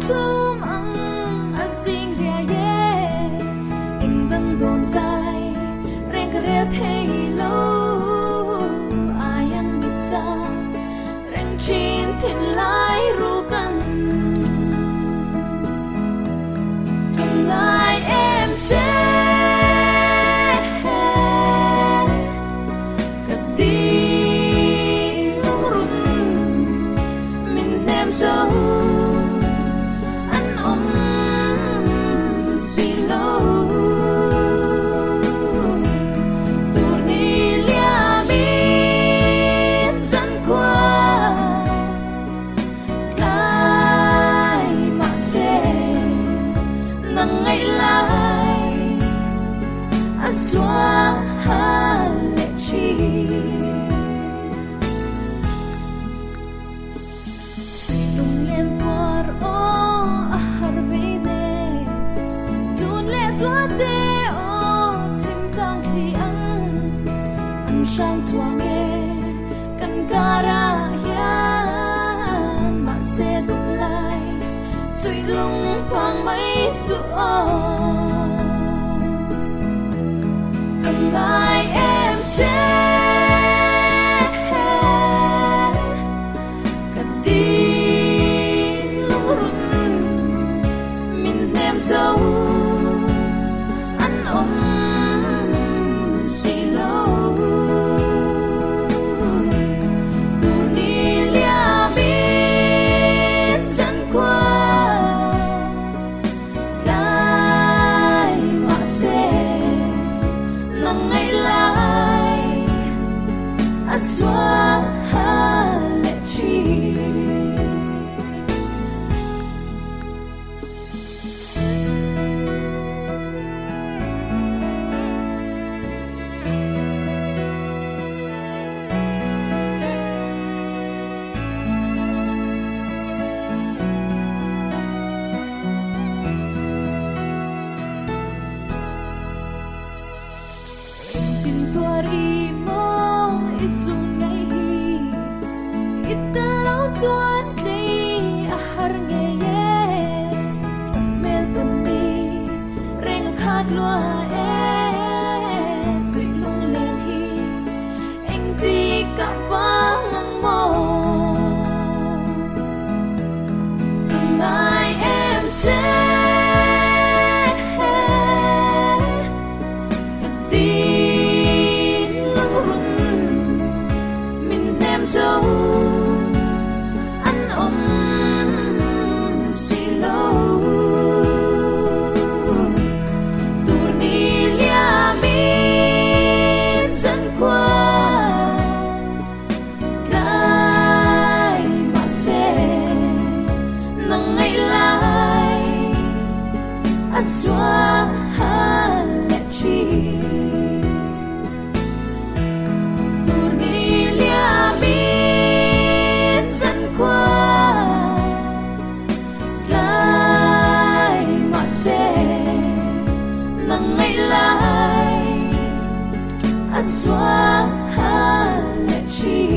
chum ang asing ria ye ing dang don sai reng kare thei lo ayang bitsa reng chin thin lai ru kan cầm lại em thế cất đi lung rung mình em dấu ăn ôm xì lâu tur đi lia min dân qua lại mà sẽ nắng ngày lại à xóa lệ chi suy lung lên por o har vene tun le xóa te o tim tang khi ăn sang chua nghe kan cara yan mà sẽ đụng lại suy lung phang mấy su cầm lại em thế cất đi lung rung mình em dấu ăn ôm xì lâu tu đi lia biết dân qua lại mà sẽ nắng ngày lại à xóa lệ chi pintuari mo isung ngày hi italaw tuan kay ahar ngaye sa mel tumi reng khat lua suy lung lên hi anh ti ka bang ang mo cầm lại em thế dấu ăn ôm xì lâu tur đi lia min dân qua lại mà sẽ nắng ngày lại à xóa lệ chi nắng ngày lại à xóa lệ chi